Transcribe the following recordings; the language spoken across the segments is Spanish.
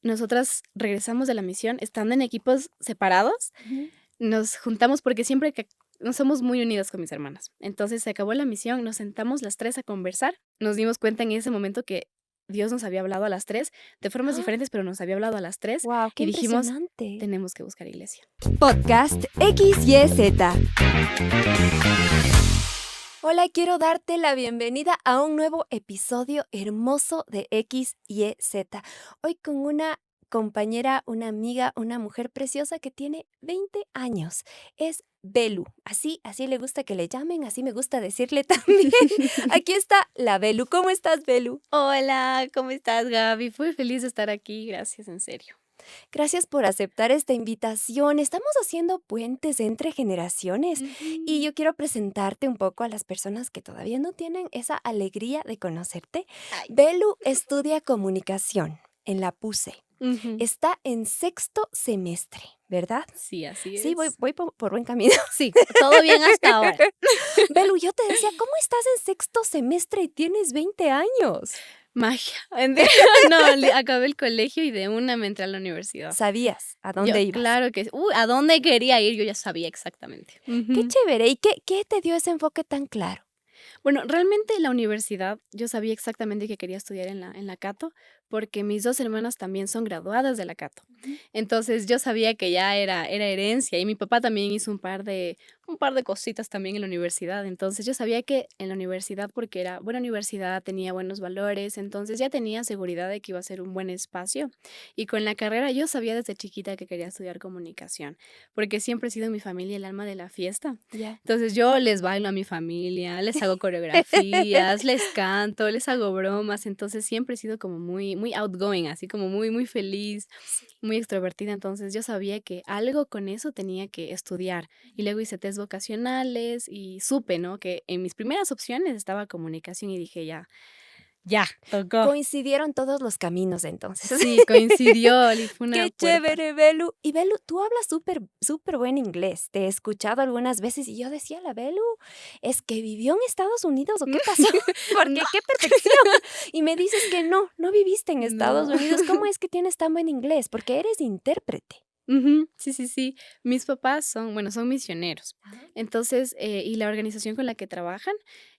nosotras regresamos de la misión estando en equipos separados. Ujú. Nos juntamos porque siempre que no somos muy unidas con mis hermanas. Entonces se acabó la misión, nos sentamos las 3 a conversar. Nos dimos cuenta en ese momento que Dios nos había hablado a las 3 de formas diferentes, pero nos había hablado a las 3 Wow, qué y dijimos, impresionante. tenemos que buscar iglesia. Podcast XYZ. Hola, quiero darte la bienvenida a un nuevo episodio hermoso de XYZ. Hoy con una compañera, una amiga, una mujer preciosa que tiene 20 años. Es Belu. Así le gusta que le llamen, así me gusta decirle también. Aquí está la Belu. ¿Cómo estás, Belu? Hola, ¿cómo estás, Gaby? Fui feliz de estar aquí, gracias, en serio. Gracias por aceptar esta invitación. Estamos haciendo puentes entre generaciones y yo quiero presentarte un poco a las personas que todavía no tienen esa alegría de conocerte. Ay. Belu estudia comunicación en la PUCE. Ujú. Está en 6º semestre, ¿verdad? Sí, así Sí, voy es. por buen camino. Sí, todo bien hasta ahora. Belu, yo te decía, ¿cómo estás en 6º semestre y tienes 20 años? Magia. No, acabé el colegio y de una me entré a la universidad. ¿Sabías a Yo, dónde ibas? claro que ¿a dónde quería ir? Yo ya sabía exactamente. Qué Ujú. chévere. ¿Y qué te dio ese enfoque tan claro? Bueno, realmente la universidad, yo sabía exactamente que quería estudiar en la Cato, porque mis 2 hermanas también son graduadas de la Cato. Ujú. Entonces, yo sabía que ya era herencia, y mi papá también hizo un par de cositas también en la universidad. Entonces, yo sabía que en la universidad, porque era buena universidad, tenía buenos valores, entonces ya tenía seguridad de que iba a ser un buen espacio. Y con la carrera, yo sabía desde chiquita que quería estudiar comunicación, porque siempre he sido en mi familia el alma de la fiesta. Ya. Entonces, yo les bailo a mi familia, les hago coreografías, les canto, les hago bromas. Entonces, siempre he sido como muy outgoing, así como muy feliz, Sí. muy extrovertida. Entonces, yo sabía que algo con eso tenía que estudiar. Y luego hice test vocacionales y supe, ¿no?, que en mis primeras opciones estaba comunicación y dije: "Ya, tocó". Coincidieron todos los caminos entonces. Sí, coincidió, y fue una Qué puerta. chévere, Belu. Y Belu, tú hablas súper buen inglés. Te he escuchado algunas veces y yo decía, la Belu, ¿es que vivió en Estados Unidos o qué pasó? No, Porque qué perfección. Y me dices que no viviste en Estados no. Unidos. ¿Cómo es que tienes tan buen inglés? Porque eres intérprete. Ujú. Sí, sí, sí. Mis papás son misioneros. Ajá. Entonces, y la organización con la que trabajan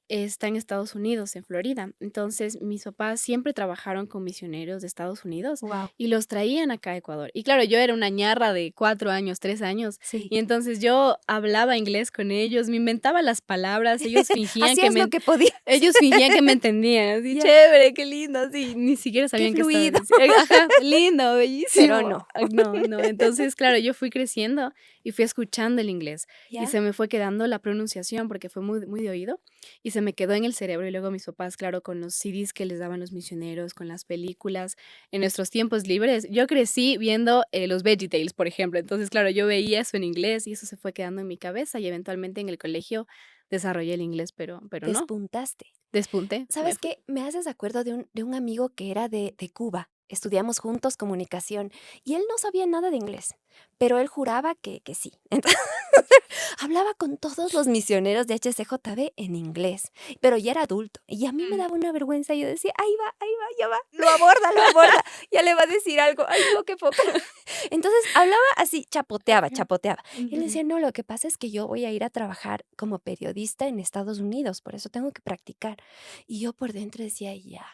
está en Estados Unidos, en Florida. Entonces, mis papás siempre trabajaron con misioneros de Estados Unidos Wow. y los traían acá a Ecuador. Y claro, yo era una ñarra de 4 años, 3 años, Sí. y entonces yo hablaba inglés con ellos, me inventaba las palabras, Hacías lo que podías. ellos fingían que me entendían, así, Ya. chévere, qué lindo, así, ni siquiera Qué sabían qué estaba fluido. diciendo. Ajá, lindo, Pero bellísimo. no. No, no, entonces, claro, yo fui creciendo y fui escuchando el inglés y ¿Ya? se me fue quedando la pronunciación porque fue muy de oído y se me quedó en el cerebro y luego mis papás, claro, con los CDs que les daban los misioneros, con las películas, en nuestros tiempos libres. Yo crecí viendo los VeggieTales, por ejemplo, entonces, claro, yo veía eso en inglés y eso se fue quedando en mi cabeza y eventualmente en el colegio desarrollé el inglés, pero no, Despuntaste. despunté, me ¿Sabes fui. qué? Me haces acuerdo de un amigo que era de Cuba. Estudiamos juntos comunicación y él no sabía nada de inglés, pero él juraba que sí. Entonces, hablaba con todos los misioneros de HCJB en inglés, pero ya era adulto y a mí me Mm. daba una vergüenza. Yo decía, ahí va, ya va, lo aborda, ya le va a decir algo. Ay, no, qué poca. Entonces hablaba así, chapoteaba. Y él Ujú. decía, no, lo que pasa es que yo voy a ir a trabajar como periodista en Estados Unidos, por eso tengo que practicar. Y yo por dentro decía, ya.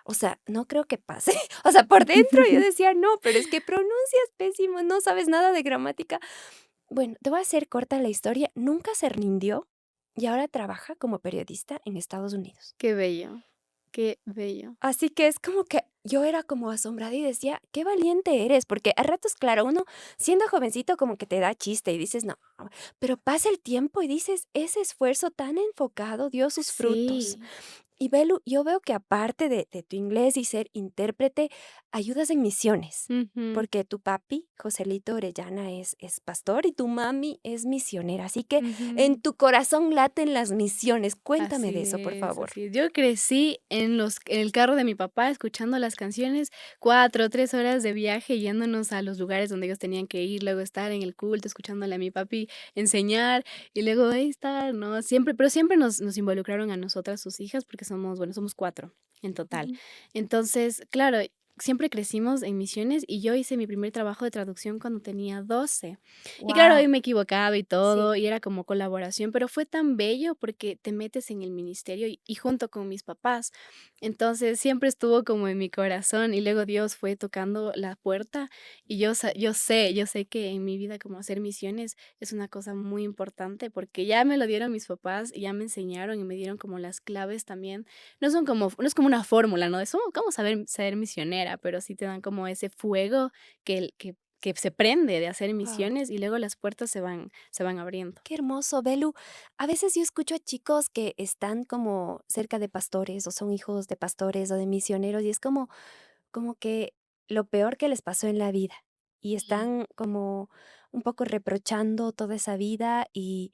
O sea, no creo que pase. O sea, por dentro yo decía, no, pero es que pronuncias pésimo, no sabes nada de gramática. Bueno, te voy a hacer corta la historia. Nunca se rindió y ahora trabaja como periodista en Estados Unidos. Qué bello, qué bello. Así que es como que yo era como asombrada y decía, qué valiente eres, porque a ratos, claro, uno siendo jovencito como que te da chiste y dices, no, pero pasa el tiempo y dices, ese esfuerzo tan enfocado dio sus frutos. Sí. Y Belu, yo veo que aparte de tu inglés y ser intérprete, ayudas en misiones, Ujú. porque tu papi, Joselito Orellana, es pastor y tu mami es misionera. Así que en Ujú. tu corazón laten las misiones. Cuéntame de Así eso, por es, favor. así es. Yo crecí en el carro de mi papá escuchando las canciones, 4 3 horas de viaje yéndonos a los lugares donde ellos tenían que ir, luego estar en el culto, escuchándole a mi papi enseñar, y luego ahí estar, ¿no? Siempre, pero siempre nos involucraron a nosotras, sus hijas, porque somos 4 en total. Ujú. Entonces, claro, siempre crecimos en misiones y yo hice mi primer trabajo de traducción cuando tenía 12. Y claro, Wow. ahí me equivocaba y Sí. todo, y era como colaboración, pero fue tan bello porque te metes en el ministerio y junto con mis papás. Entonces, siempre estuvo como en mi corazón y luego Dios fue tocando la puerta y yo sé que en mi vida como hacer misiones es una cosa muy importante porque ya me lo dieron mis papás y ya me enseñaron y me dieron como las claves también. No es como una fórmula, ¿no? Es como cómo saber ser misionera, pero sí te dan como ese fuego que se prende de hacer Wow. misiones y luego las puertas se van abriendo. Qué hermoso, Belu. A veces yo escucho a chicos que están como cerca de pastores o son hijos de pastores o de misioneros y es como que lo peor que les pasó en la vida y están como un poco reprochando toda esa vida y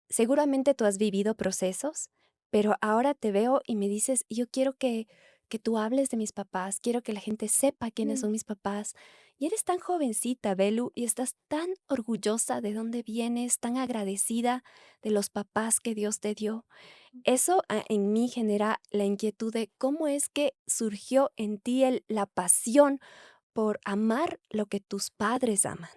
seguramente tú has vivido procesos, pero ahora te veo y me dices, yo quiero que tú hables de mis papás, quiero que la gente sepa quiénes Mm. son mis papás. Y eres tan jovencita, Belu, y estás tan orgullosa de dónde vienes, tan agradecida de los papás que Dios te dio. Eso en mí genera la inquietud de cómo es que surgió en ti la pasión por amar lo que tus padres aman.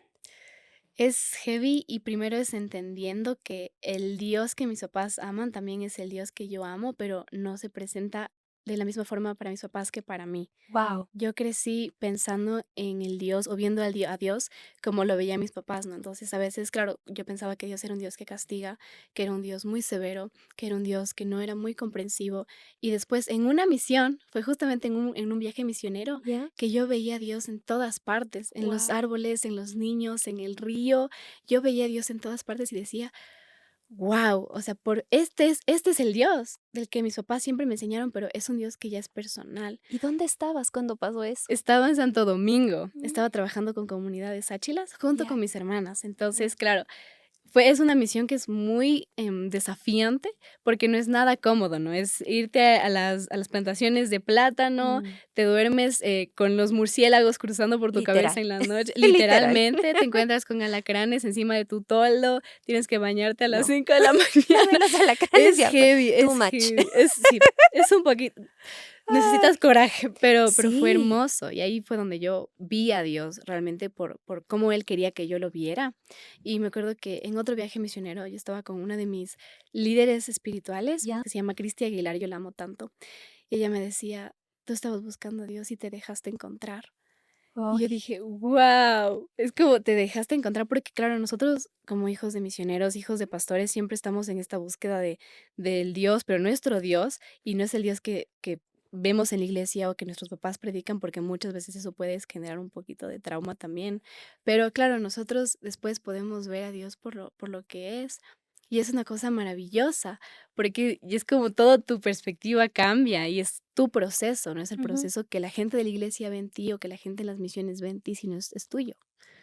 Es heavy y primero es entendiendo que el Dios que mis papás aman también es el Dios que yo amo, pero no se presenta de la misma forma para mis papás que para mí. Wow. Yo crecí pensando en el Dios o viendo a Dios como lo veía mis papás, ¿no? Entonces, a veces, claro, yo pensaba que Dios era un Dios que castiga, que era un Dios muy severo, que era un Dios que no era muy comprensivo. Y después, en una misión, fue justamente en un viaje misionero, ¿Ya? que yo veía a Dios en todas partes, en los Wow. árboles, en los niños, en el río. Yo veía a Dios en todas partes y decía, wow, o sea, este es el Dios del que mis papás siempre me enseñaron, pero es un Dios que ya es personal. ¿Y dónde estabas cuando pasó eso? Estaba en Santo Domingo, Mm. estaba trabajando con comunidades áchilas junto con Ya. mis hermanas. Ya. Entonces, claro, es una misión que es muy desafiante porque no es nada cómodo, ¿no? Es irte a las plantaciones de plátano, Mm. te duermes con los murciélagos cruzando por tu cabeza Literal. en la noche, Literal. literalmente te encuentras con alacranes encima de tu toldo, tienes que bañarte a las No. 5 de la A mí mañana. los alacranes Es ya fue heavy, too es much. heavy, sí, es un poquito. Ay, Necesitas coraje, pero fue sí. hermoso, y ahí fue donde yo vi a Dios realmente por cómo Él quería que yo lo viera. Y me acuerdo que en otro viaje misionero yo estaba con una de mis líderes espirituales, Ya. que se llama Cristi Aguilar, yo la amo tanto, y ella me decía: "Tú estabas buscando a Dios y te dejaste encontrar". Y yo Ay. dije: "Guau", es como te dejaste encontrar, porque claro, nosotros como hijos de misioneros, hijos de pastores, siempre estamos en esta búsqueda del Dios, pero nuestro Dios, y no es el Dios que vemos en la iglesia o que nuestros papás predican, porque muchas veces eso puede generar un poquito de trauma también. Pero claro, nosotros después podemos ver a Dios por lo que es, y es una cosa maravillosa, porque y es como todo tu perspectiva cambia y es tu proceso, no es el Ujú. proceso que la gente de la iglesia ve en ti o que la gente en las misiones ve en ti, sino es tuyo.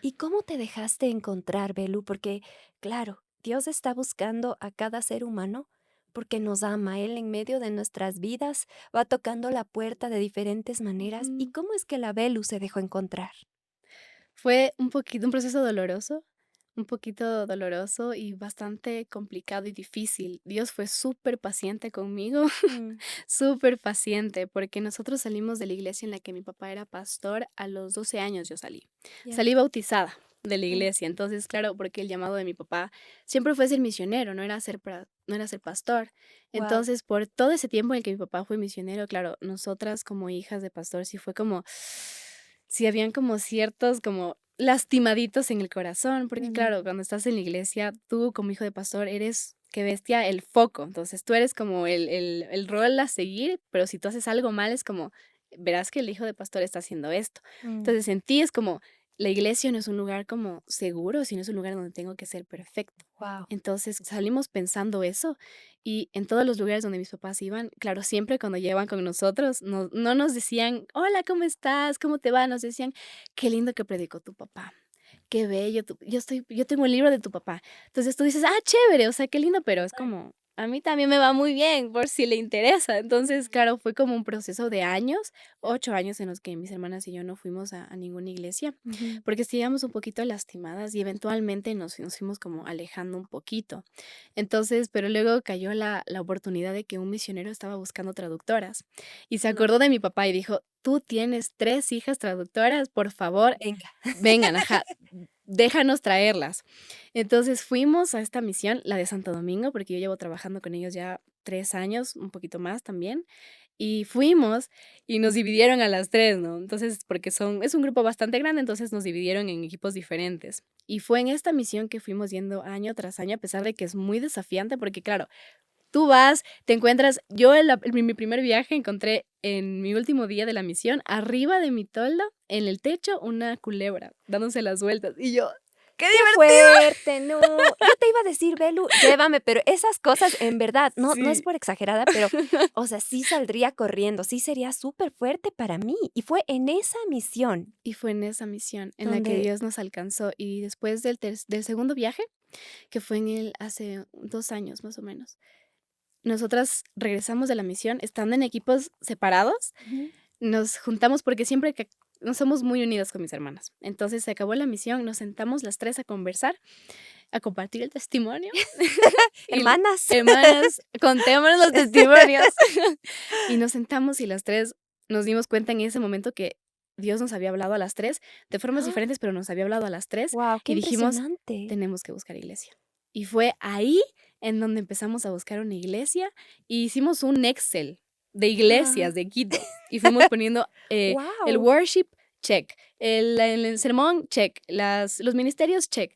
¿Y cómo te dejaste encontrar, Belu? Porque, claro, Dios está buscando a cada ser humano porque nos ama. Él en medio de nuestras vidas va tocando la puerta de diferentes maneras. ¿Y Ujú. cómo es que la Belu se dejó encontrar? Fue un proceso doloroso, un poquito doloroso y bastante complicado y difícil. Dios fue súper paciente conmigo, Mm. súper paciente, porque nosotros salimos de la iglesia en la que mi papá era pastor, a los 12 años yo salí. Ya. Salí bautizada de la Mm. iglesia, entonces, claro, porque el llamado de mi papá siempre fue ser misionero, no era ser pastor. Wow. Entonces, por todo ese tiempo en el que mi papá fue misionero, claro, nosotras como hijas de pastor sí fue como, sí habían como ciertos como lastimaditos en el corazón, porque Mm. claro, cuando estás en la iglesia, tú como hijo de pastor eres, qué bestia, el foco. Entonces tú eres como el rol a seguir, pero si tú haces algo mal es como, verás que el hijo de pastor está haciendo esto. Mm. Entonces en ti es como, la iglesia no es un lugar como seguro, sino es un lugar donde tengo que ser perfecto. Wow. Entonces salimos pensando eso y en todos los lugares donde mis papás iban, claro, siempre cuando llegaban con nosotros, no nos decían, hola, ¿cómo estás? ¿Cómo te va? Nos decían, qué lindo que predicó tu papá. Qué bello, yo tengo el libro de tu papá. Entonces tú dices, ah, chévere, o sea, qué lindo, pero es como, a mí también me va muy bien, por si le interesa. Entonces, claro, fue como un proceso de años, 8 años en los que mis hermanas y yo no fuimos a ninguna iglesia, Ujú. porque estábamos un poquito lastimadas y eventualmente nos fuimos como alejando un poquito. Entonces, pero luego cayó la oportunidad de que un misionero estaba buscando traductoras y se No, acordó de mi papá y dijo: "Tú tienes 3 hijas traductoras, por favor, venga. vengan, ajá, déjanos traerlas". Entonces fuimos a esta misión, la de Santo Domingo, porque yo llevo trabajando con ellos ya 3 años, un poquito más también, y fuimos y nos dividieron a las 3, ¿no? Entonces, porque es un grupo bastante grande, entonces nos dividieron en equipos diferentes. Y fue en esta misión que fuimos yendo año tras año, a pesar de que es muy desafiante, porque claro, tú vas, te encuentras yo en mi primer viaje encontré en mi último día de la misión, arriba de mi toldo, en el techo, una culebra dándose las vueltas, y yo, ¡qué Qué divertido! fuerte, no. Yo te iba a decir, Belu, llévame, pero esas cosas, en verdad, no es Sí. por exagerada, pero, o sea, sí saldría corriendo, sí sería súper fuerte para mí. Y fue en esa misión Y fue en esa misión en la que donde Dios nos alcanzó, y después del segundo viaje, que fue en el hace 2 años, más o menos, nosotras regresamos de la misión estando en equipos separados. ujú, Nos juntamos porque siempre que no somos muy unidas con mis hermanas. Entonces, se acabó la misión, nos sentamos las 3 a conversar, a compartir el testimonio y, hermanas. hermanas, contémonos los testimonios. Y nos sentamos y las 3 nos dimos cuenta en ese momento que Dios nos había hablado a las 3 de formas diferentes, pero nos había hablado a las 3 Wow, qué y dijimos: impresionante. "Tenemos que buscar iglesia". Y fue ahí en donde empezamos a buscar una iglesia, y hicimos un Excel de iglesias de Quito, y fuimos poniendo, el Wow. worship, check, el sermón, check, los ministerios, check.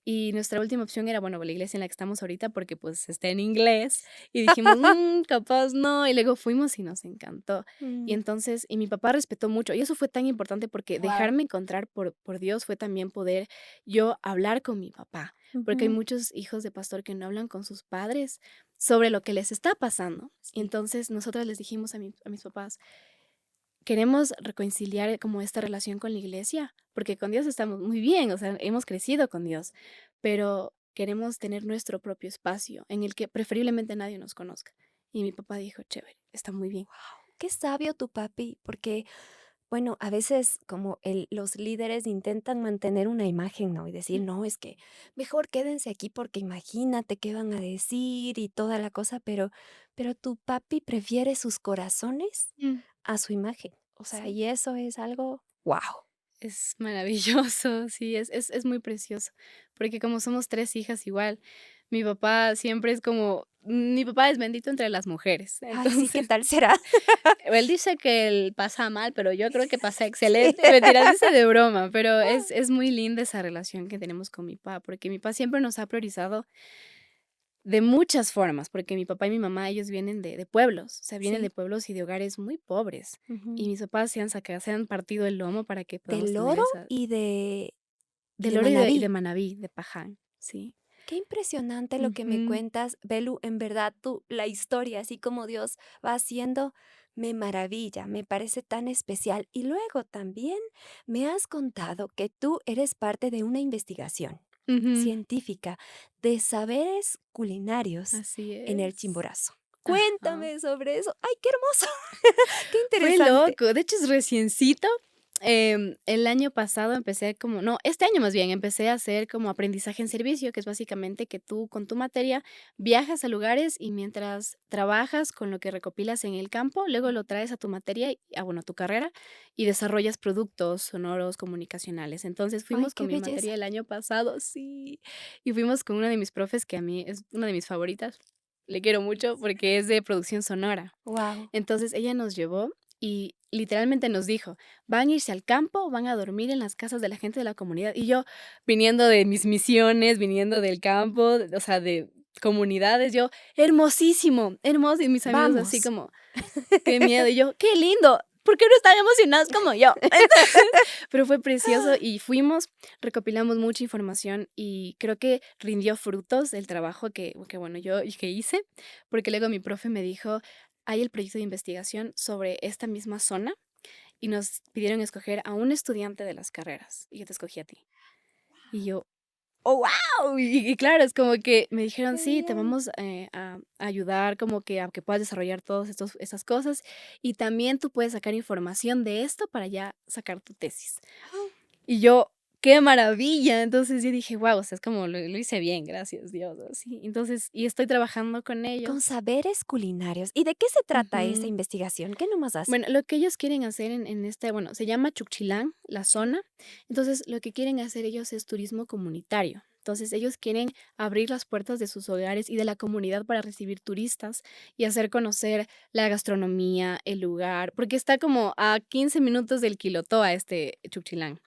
Y nuestra última opción era, bueno, la iglesia en la que estamos ahorita, porque, pues, está en inglés, y dijimos: capaz no", y luego fuimos y nos encantó. Y entonces mi papá respetó mucho, y eso fue tan importante porque Wow. dejarme encontrar por Dios fue también poder yo hablar con mi papá, porque hay muchos hijos de pastor que no hablan con sus padres sobre lo que les está pasando. Y Sí. entonces nosotras les dijimos a mis papás: "Queremos reconciliar como esta relación con la iglesia, porque con Dios estamos muy bien, o sea, hemos crecido con Dios, pero queremos tener nuestro propio espacio en el que preferiblemente nadie nos conozca". Y mi papá dijo: "Chévere, está muy bien". Qué sabio tu papi, porque bueno, a veces como los líderes intentan mantener una imagen, ¿no? Y decir, no, es que mejor quédense aquí porque imagínate qué van a decir y toda la cosa, pero tu papi prefiere sus corazones Mm, a su imagen. O sea, sí. y eso es algo, wow. Es maravilloso, sí, es muy precioso, porque como somos 3 hijas igual, mi papá siempre es como mi papá es bendito entre las mujeres, Ay, sí, ¿qué entonces, tal será? él dice que él pasa mal, pero yo creo que pasa Sí. excelente, mentiras, dice de broma, pero es muy linda esa relación que tenemos con mi papá, porque mi papá siempre nos ha priorizado de muchas formas, porque mi papá y mi mamá, ellos vienen de pueblos, o sea, vienen de Sí. pueblos y de hogares muy pobres, y Ujú. mis papás se han partido el lomo para que podamos Del tener oro esa y del de Oro y de Manabí. Manabí, de Paján, sí. Qué impresionante lo que me Ujú. cuentas, Belu. En verdad, tú, la historia, así como Dios va haciendo, me maravilla, me parece tan especial. Y luego también me has contado que tú eres parte de una investigación Ujú. científica de saberes culinarios Así en el es. Chimborazo. Ajá. Cuéntame sobre eso. ¡Ay, qué hermoso! ¡Qué Fue interesante! loco, de hecho, es reciencito. El año pasado empecé como no, este año más bien, empecé a hacer como aprendizaje en servicio, que es básicamente que tú con tu materia viajas a lugares y mientras trabajas con lo que recopilas en el campo, luego lo traes a tu materia, bueno, a tu carrera, y desarrollas productos sonoros, comunicacionales. Entonces, ¡Ay, fuimos con qué mi materia belleza! el año pasado, sí, y fuimos con una de mis profes, que a mí es una de mis favoritas, le quiero mucho porque es de producción sonora. ¡Wow! Entonces, ella nos llevó y literalmente nos dijo: "Van a irse al campo, van a dormir en las casas de la gente de la comunidad". Y yo, viniendo de mis misiones, viniendo del campo, o sea, de comunidades, yo: "Hermosísimo, hermoso". Y mis amigos así ¡Vamos! como: "Qué miedo". Y yo: "Qué lindo, ¿por qué no están emocionados como yo?". Entonces, pero fue precioso y fuimos, recopilamos mucha información y creo que rindió frutos el trabajo que bueno, yo que hice, porque luego mi profe me dijo: "Hay el proyecto de investigación sobre esta misma zona", y nos pidieron escoger a un estudiante de las carreras, y yo te escogí a ti. Y yo: ¡Oh, guau! Y claro, es como que me dijeron: ¡Qué "Sí, te bien! vamos, a ayudar como que a que puedas desarrollar todos estos estas cosas, y también tú puedes sacar información de esto para ya sacar tu tesis". Y yo, ¡qué maravilla! Entonces yo dije: "Guau, o sea, es como lo hice bien, gracias Dios", así. Entonces, y estoy trabajando con Con ellos. saberes culinarios. ¿Y de qué se trata esa Ujú. investigación? ¿Qué nomás hace? Bueno, lo que ellos quieren hacer en este, bueno, se llama Chuchilán, la zona. Entonces, lo que quieren hacer ellos es turismo comunitario. Entonces, ellos quieren abrir las puertas de sus hogares y de la comunidad para recibir turistas y hacer conocer la gastronomía, el lugar, porque está como a 15 minutos del Quilotoa, este Chuchilán.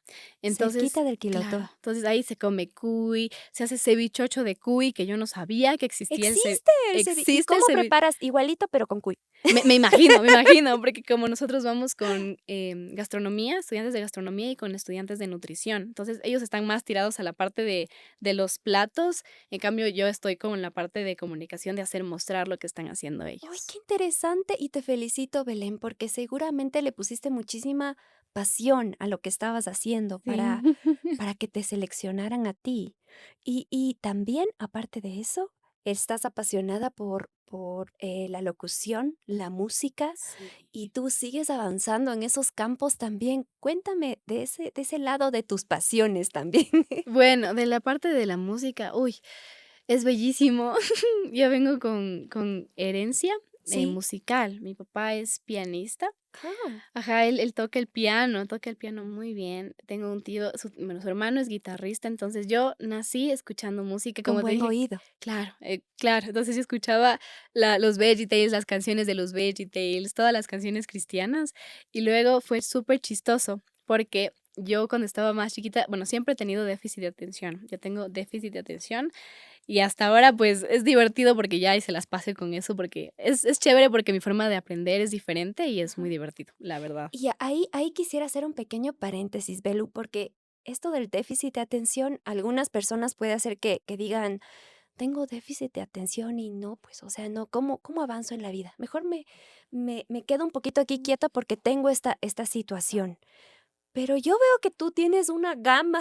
Cerquita Entonces, del claro, Quilotoa. entonces ahí se come cuy, se hace cevichocho de cuy, que yo no sabía que existía el Existe el cevi ¿y existe el cómo ceviche. preparas? Igualito, pero con cuy. Me imagino, porque como nosotros vamos con, gastronomía, estudiantes de gastronomía y con estudiantes de nutrición. Entonces, ellos están más tirados a la parte de los platos, en cambio, yo estoy como en la parte de comunicación, de hacer mostrar lo que están haciendo ¡Ay, ellos. qué interesante! Y te felicito, Belén, porque seguramente le pusiste muchísima pasión a lo que estabas haciendo Sí. para que te seleccionaran a ti. Y también, aparte de eso, estás apasionada por la locución, la música, Sí. y tú sigues avanzando en esos campos también. Cuéntame de ese lado de tus pasiones también. Bueno, de la parte de la música, uy, es bellísimo. Yo vengo con herencia, Sí. musical. Mi papá es pianista. Ah, Ajá, él toca el piano muy bien. Tengo un tío, su hermano es guitarrista, entonces yo nací escuchando música, con como te buen dije, oído. claro, claro. Entonces yo escuchaba los VeggieTales, las canciones de los VeggieTales, todas las canciones cristianas, y luego fue súper chistoso, porque yo cuando estaba más chiquita, bueno, siempre he tenido déficit de atención. Yo tengo déficit de atención y hasta ahora, pues, es divertido porque ya y se las pasé con eso, porque es chévere porque mi forma de aprender es diferente y es muy divertido, la verdad. Y ahí quisiera hacer un pequeño paréntesis, Belu, porque esto del déficit de atención, algunas personas puede hacer que digan, tengo déficit de atención y no, pues, o sea, no, ¿cómo avanzo en la vida? Mejor me quedo un poquito aquí quieta porque tengo esta situación. Pero yo veo que tú tienes una gama,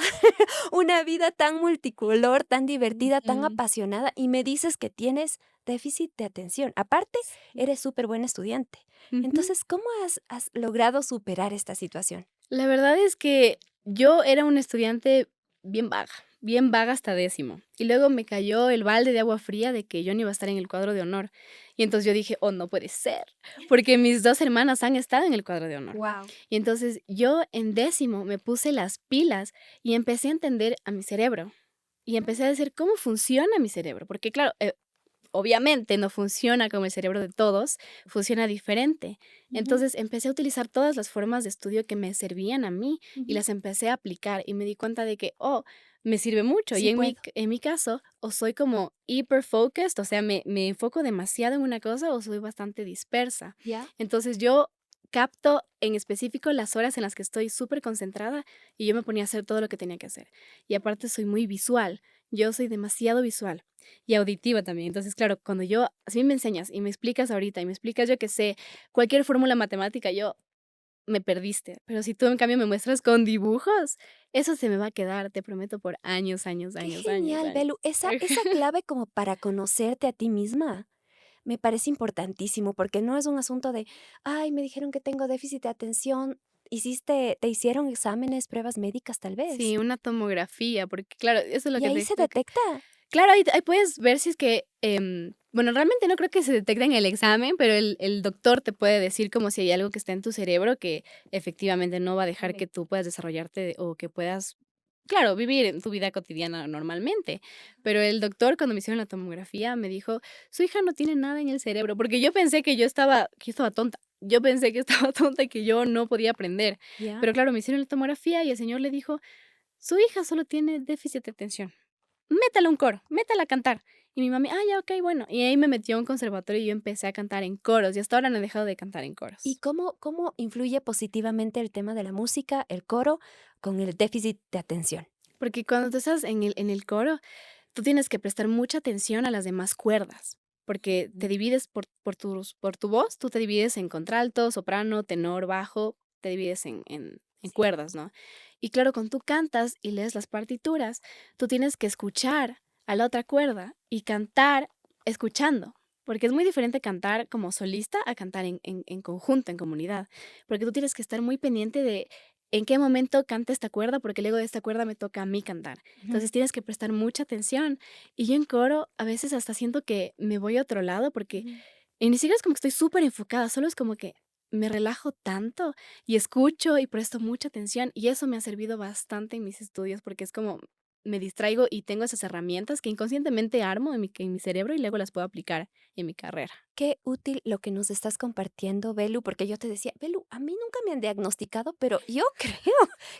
una vida tan multicolor, tan divertida, tan Ujú. apasionada, y me dices que tienes déficit de atención. Aparte, Sí. eres súper buen estudiante. Ujú. Entonces, ¿cómo has logrado superar esta situación? La verdad es que yo era una estudiante bien vaga hasta décimo. Y luego me cayó el balde de agua fría de que yo no iba a estar en el cuadro de honor. Y entonces yo dije: "Oh, no puede ser", porque mis 2 hermanas han estado en el cuadro de honor. Wow. Y entonces yo en décimo me puse las pilas y empecé a entender a mi cerebro. Y empecé a decir: "¿Cómo funciona mi cerebro?". Porque claro, obviamente no funciona como el cerebro de todos, funciona diferente. Ujú, Entonces empecé a utilizar todas las formas de estudio que me servían a mí y ujú. las empecé a aplicar y me di cuenta de que, oh, me sirve mucho. Y Sí puedo. en mi caso, o soy como hyper focused, o sea, me enfoco demasiado en una cosa o soy bastante dispersa. ¿Ya? Entonces yo capto en específico las horas en las que estoy súper concentrada y yo me ponía a hacer todo lo que tenía que hacer. Y aparte soy muy visual, yo soy demasiado visual. Y auditiva también. Entonces, claro, cuando yo así me enseñas y me explicas ahorita y me explicas, yo que sé, cualquier fórmula matemática, yo me perdiste. Pero si tú en cambio me muestras con dibujos, eso se me va a quedar, te prometo, por años, años, Qué años, años, genial, años. Belu. Esa clave como para conocerte a ti misma me parece importantísimo, porque no es un asunto de, ay, me dijeron que tengo déficit de atención. Te hicieron exámenes, pruebas médicas, tal vez. Sí, una tomografía, porque claro, eso es lo Y que te ahí se explica. detecta. Claro, ahí puedes ver si es que, bueno, realmente no creo que se detecte en el examen, pero el doctor te puede decir como si hay algo que está en tu cerebro que efectivamente no va a dejar que tú puedas desarrollarte o que puedas, claro, vivir en tu vida cotidiana normalmente. Pero el doctor, cuando me hicieron la tomografía, me dijo: "Su hija no tiene nada en el cerebro", porque yo pensé que yo estaba tonta. Yo pensé que estaba tonta y que yo no podía aprender. ¿Ya? Pero claro, me hicieron la tomografía y el señor le dijo: "Su hija solo tiene déficit de atención". Métala a un coro, métala a cantar. Y mi mami: "Ah, ya, okey, bueno". Y ahí me metió a un conservatorio y yo empecé a cantar en coros, y hasta ahora no he dejado de cantar en ¿Y coros. cómo influye positivamente el tema de la música, el coro, con el déficit de atención? Porque cuando tú estás en el coro, tú tienes que prestar mucha atención a las demás cuerdas, porque te Mm. divides por tu voz, tú te divides en contralto, soprano, tenor, bajo, te divides en Sí. cuerdas, ¿no? Y claro, cuando tú cantas y lees las partituras, tú tienes que escuchar a la otra cuerda y cantar escuchando, porque es muy diferente cantar como solista a cantar en conjunto, en comunidad, porque tú tienes que estar muy pendiente de en qué momento canta esta cuerda, porque luego de esta cuerda me toca a mí cantar. Ujú, Entonces tienes que prestar mucha atención. Y yo en coro a veces hasta siento que me voy a otro lado porque ujú. y ni siquiera es como que estoy súper enfocada, solo es como que me relajo tanto y escucho y presto mucha atención, y eso me ha servido bastante en mis estudios, porque es como me distraigo y tengo esas herramientas que inconscientemente armo en mi cerebro y luego las puedo aplicar en mi carrera. Qué útil lo que nos estás compartiendo, Belu, porque yo te decía, Belu, a mí nunca me han diagnosticado, pero yo creo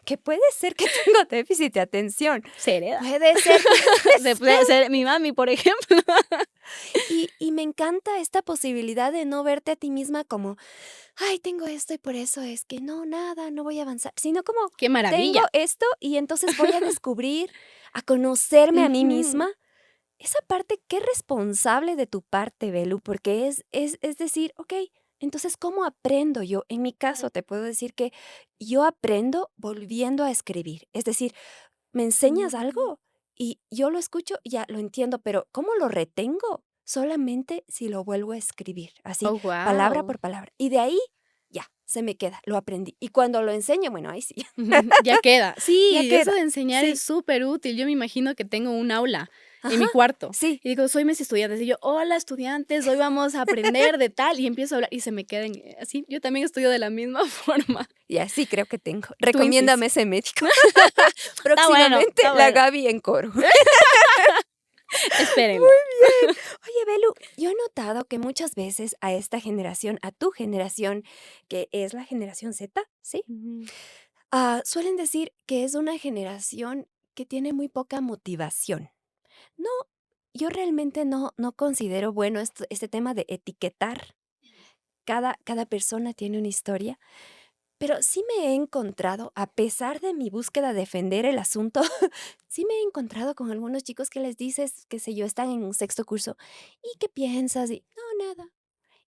que puede ser que tengo déficit de atención. Se hereda. Puede ser, puede Se ser. puede ser mi mami, por ejemplo. Y me encanta esta posibilidad de no verte a ti misma como, ay, tengo esto y por eso es que no, nada, no voy a avanzar, sino como, Qué tengo maravilla. esto y entonces voy a descubrir, a conocerme a mí Ujú. misma. Esa parte, qué responsable de tu parte, Belu, porque es decir, ok, entonces, ¿cómo aprendo yo? En mi caso, te puedo decir que yo aprendo volviendo a escribir. Es decir, me enseñas Mm. algo y yo lo escucho, ya lo entiendo, pero ¿cómo lo retengo? Solamente si lo vuelvo a escribir, así, Oh, palabra guau. por palabra. Y de ahí, ya, se me queda, lo aprendí. Y cuando lo enseño, bueno, ahí sí, Ya queda. ya Sí, eso queda. de enseñar es Sí, súper útil. Yo me imagino que tengo un aula en ajá, mi cuarto sí. y digo: "Soy mis estudiantes", y yo: "Hola, estudiantes, hoy vamos a aprender de tal", y empiezo a hablar y se me quedan, así. Yo también estudio de la misma forma. Y así creo que tengo. Twinsies. Recomiéndame ese médico. Está bueno, Próximamente, está la bueno. Gaby en coro. Espérenlo. Muy bien. Oye, Belu, yo he notado que muchas veces a esta generación, a tu generación, que es la generación Z, ¿sí? Ujú. Suelen decir que es una generación que tiene muy poca motivación. No, yo realmente no considero bueno este tema de etiquetar. Cada persona tiene una historia. Pero sí me he encontrado, a pesar de mi búsqueda de defender el asunto, sí me he encontrado con algunos chicos que les dices, qué sé yo, están en un sexto curso, ¿y qué piensas? Y no, nada.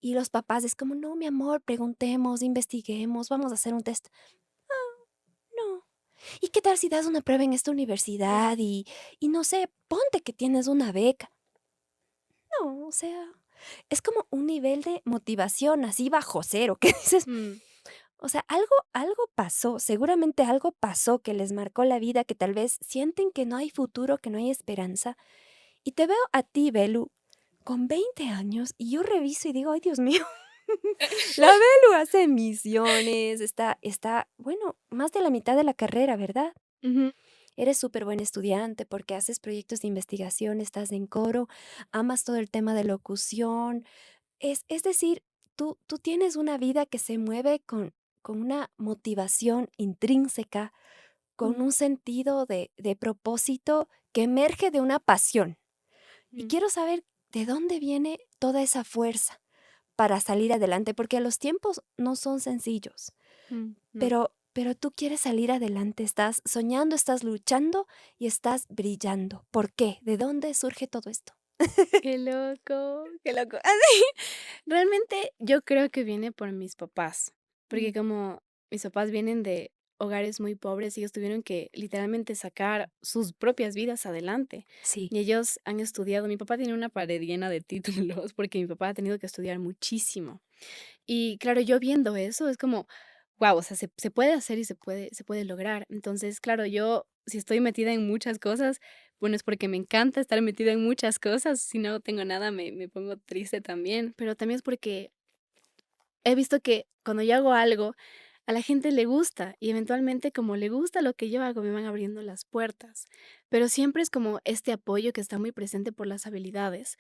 Y los papás es como, no, mi amor, preguntemos, investiguemos, vamos a hacer un test. No. ¿Y qué tal si das una prueba en esta universidad y no sé, ponte que tienes una beca? No, o sea, es como un nivel de motivación así bajo cero, que dices, Mm, o sea, algo pasó, seguramente algo pasó que les marcó la vida, que tal vez sienten que no hay futuro, que no hay esperanza. Y te veo a ti, Belu, con 20 años, y yo reviso y digo, ay, Dios mío, la Belu hace misiones, bueno, más de la mitad de la carrera, ¿verdad? ujú, Eres súper buen estudiante porque haces proyectos de investigación, estás en coro, amas todo el tema de locución. Es decir, tú tienes una vida que se mueve con una motivación intrínseca, con mm, un sentido de propósito que emerge de una pasión. Y mm, quiero saber de dónde viene toda esa fuerza para salir adelante, porque los tiempos no son sencillos, no. pero tú quieres salir adelante, estás soñando, estás luchando y estás brillando. ¿Por qué? ¿De dónde surge todo esto? Qué loco, qué loco. Así, realmente yo creo que viene por mis papás, porque Mm, como mis papás vienen de hogares muy pobres, ellos tuvieron que literalmente sacar sus propias vidas adelante. sí, Y ellos han estudiado, mi papá tiene una pared llena de títulos, porque mi papá ha tenido que estudiar muchísimo. Y claro, yo viendo eso es como, guau, o sea, se puede hacer y se puede lograr. Entonces, claro, yo si estoy metida en muchas cosas, bueno, es porque me encanta estar metida en muchas cosas, si no tengo nada me pongo triste también, pero también es porque he visto que cuando yo hago algo, a la gente le gusta y eventualmente como le gusta lo que yo hago, me van abriendo las puertas. Pero siempre es como este apoyo que está muy presente por las habilidades.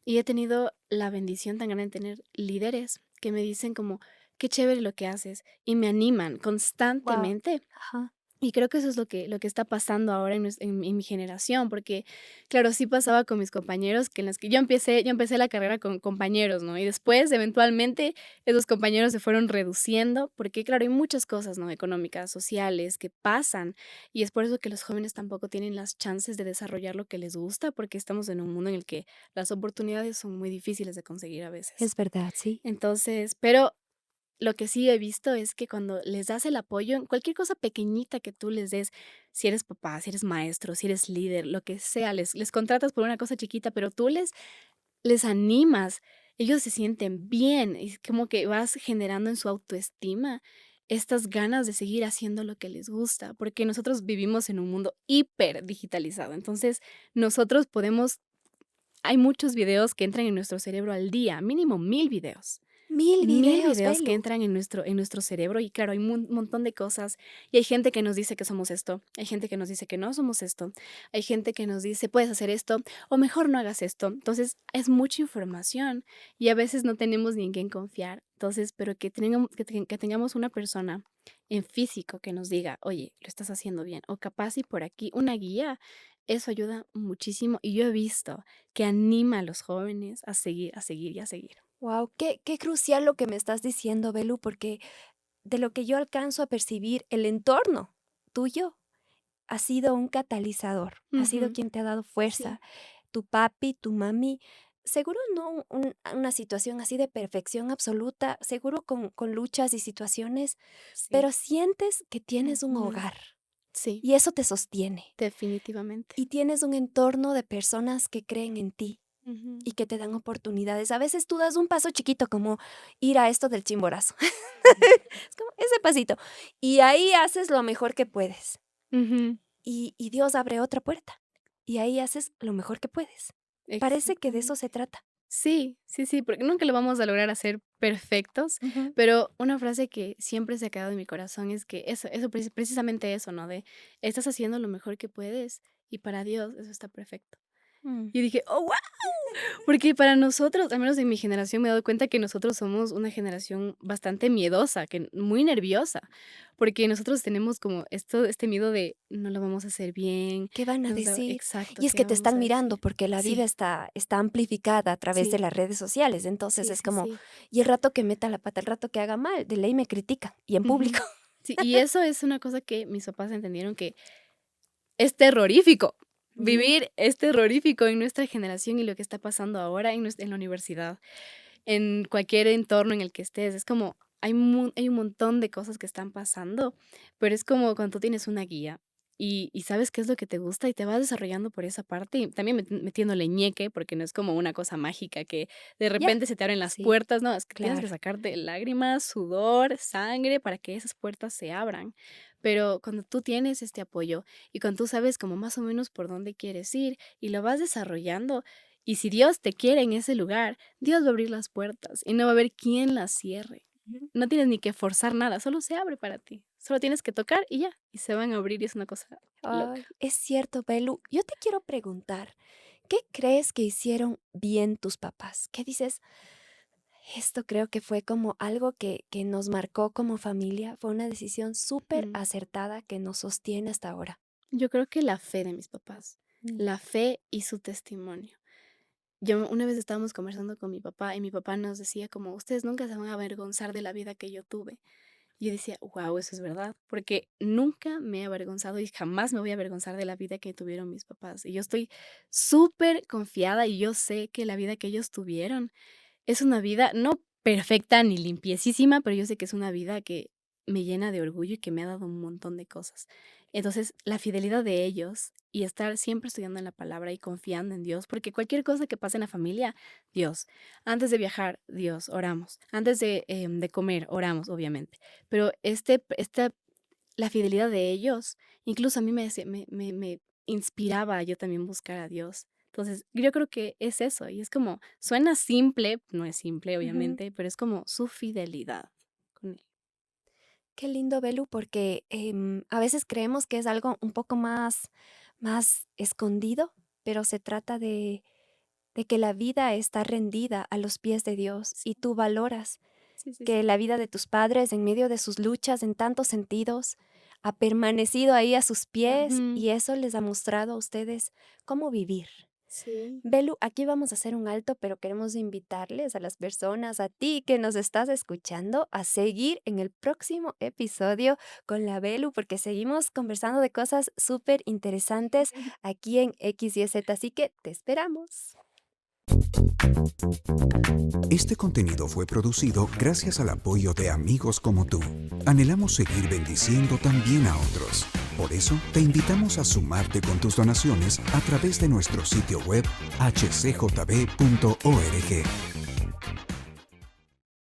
Y he tenido la bendición tan grande de tener líderes que me dicen como, qué chévere lo que haces y me animan wow. constantemente. Ajá. Y creo que eso es lo que está pasando ahora en mi generación, porque, claro, sí pasaba con mis compañeros, que en las que yo empecé la carrera con compañeros, ¿no? Y después, eventualmente, esos compañeros se fueron reduciendo, porque, claro, hay muchas cosas, ¿no? Económicas, sociales, que pasan, y es por eso que los jóvenes tampoco tienen las chances de desarrollar lo que les gusta, porque estamos en un mundo en el que las oportunidades son muy difíciles de conseguir a veces. Es verdad, sí. Entonces, pero lo que sí he visto es que cuando les das el apoyo en cualquier cosa pequeñita que tú les des, si eres papá, si eres maestro, si eres líder, lo que sea, les contratas por una cosa chiquita, pero tú les animas, ellos se sienten bien, es como que vas generando en su autoestima estas ganas de seguir haciendo lo que les gusta, porque nosotros vivimos en un mundo hiper digitalizado, entonces nosotros podemos hay muchos videos que entran en nuestro cerebro al día, mínimo 1000 videos. Mil 1000 videos, videos que velo. entran en nuestro cerebro y claro, hay un montón de cosas y hay gente que nos dice que somos esto, hay gente que nos dice que no somos esto, hay gente que nos dice puedes hacer esto o mejor no hagas esto. Entonces es mucha información y a veces no tenemos ni en quién confiar. Entonces, pero que tengamos una persona en físico que nos diga, oye, lo estás haciendo bien o capaz y por aquí una guía, eso ayuda muchísimo y yo he visto que anima a los jóvenes a seguir, a seguir y a seguir. Wow, qué crucial lo que me estás diciendo, Belu, porque de lo que yo alcanzo a percibir, el entorno tuyo ha sido un catalizador, ha sido Ujú, quien te ha dado sí. fuerza, tu papi, tu mami. Seguro no una situación así de perfección absoluta, seguro con luchas y situaciones, Sí, pero sientes que tienes un ujú, hogar sí, y eso te sostiene. definitivamente. Y tienes un entorno de personas que creen en ti Ujú, y que te dan oportunidades. A veces tú das un paso chiquito como ir a esto del Chimborazo. Es como ese pasito. Y ahí haces lo mejor que puedes. ujú, Y Dios abre otra puerta. Y ahí haces lo mejor que puedes. Parece que de eso exactamente. se trata. Sí, sí, sí, porque nunca lo vamos a lograr hacer perfectos, Ujú. pero una frase que siempre se ha quedado en mi corazón es que eso precisamente eso, ¿no? De estás haciendo lo mejor que puedes y para Dios eso está perfecto. Mm. Y dije: "Oh, porque para nosotros, al menos en mi generación, me he dado cuenta que nosotros somos una generación bastante miedosa, que muy nerviosa, porque nosotros tenemos como este miedo de no lo vamos a hacer bien, ¿Qué van a no sa decir? exacto, Y es ¿qué que te vamos están a mirando decir? porque la vida Sí, está amplificada a través de sí, las redes sociales. Entonces sí, es sí, como, sí. y el rato que meta la pata, el rato que haga mal, de ley me critican y en público. Ujú. Sí, y eso es una cosa que mis papás entendieron que es terrorífico. Ujú. Vivir es terrorífico en nuestra generación y lo que está pasando ahora en la universidad. En cualquier entorno en el que estés. Es como, hay un montón de cosas que están pasando, pero es como cuando tú tienes una guía y sabes qué es lo que te gusta y te vas desarrollando por esa parte y también metiéndole ñeque, porque no es como una cosa mágica que de Ya, repente se te abren las sí, puertas, no, es que tienes que claro. sacarte lágrimas, sudor, sangre para que esas puertas se abran. Pero cuando tú tienes este apoyo y cuando tú sabes como más o menos por dónde quieres ir y lo vas desarrollando, y si Dios te quiere en ese lugar, Dios va a abrir las puertas y no va a haber quien las cierre. Ujú. No tienes ni que forzar nada, solo se abre para ti. Solo tienes que tocar y ya, y se van a abrir y es una cosa loca. Ay, es cierto, Belu. Yo te quiero preguntar, ¿qué crees que hicieron bien tus papás? ¿Qué dices? Esto creo que fue como algo que nos marcó como familia. Fue una decisión súper Ujú. acertada que nos sostiene hasta ahora. Yo creo que la fe de mis papás, Mm. la fe y su testimonio. Yo una vez estábamos conversando con mi papá y mi papá nos decía como, ustedes nunca se van a avergonzar de la vida que yo tuve. Y yo decía, wow, eso es verdad, porque nunca me he avergonzado y jamás me voy a avergonzar de la vida que tuvieron mis papás. Y yo estoy súper confiada y yo sé que la vida que ellos tuvieron es una vida no perfecta ni limpiecísima, pero yo sé que es una vida que me llena de orgullo y que me ha dado un montón de cosas. Entonces, la fidelidad de ellos y estar siempre estudiando en la palabra y confiando en Dios, porque cualquier cosa que pase en la familia, Dios. Antes de viajar, Dios, oramos. Antes de comer, oramos, obviamente. Pero la fidelidad de ellos, incluso a mí me inspiraba a yo también buscar a Dios. Entonces, yo creo que es eso, y es como, suena simple, no es simple, Ujú. obviamente, pero es como su fidelidad con él. Qué lindo, Belu, porque a veces creemos que es algo un poco más escondido, pero se trata de que la vida está rendida a los pies de Dios Sí, y tú valoras sí, sí, que sí. la vida de tus padres, en medio de sus luchas en tantos sentidos, ha permanecido ahí a sus pies Ujú. y eso les ha mostrado a ustedes cómo vivir. Sí. Belu, aquí vamos a hacer un alto, pero queremos invitarles a las personas, a ti que nos estás escuchando, a seguir en el próximo episodio con la Belu, porque seguimos conversando de cosas súper interesantes aquí en X y Z, así que te esperamos. Este contenido fue producido gracias al apoyo de amigos como tú. Anhelamos seguir bendiciendo también a otros. Por eso, te invitamos a sumarte con tus donaciones a través de nuestro sitio web hcjb.org.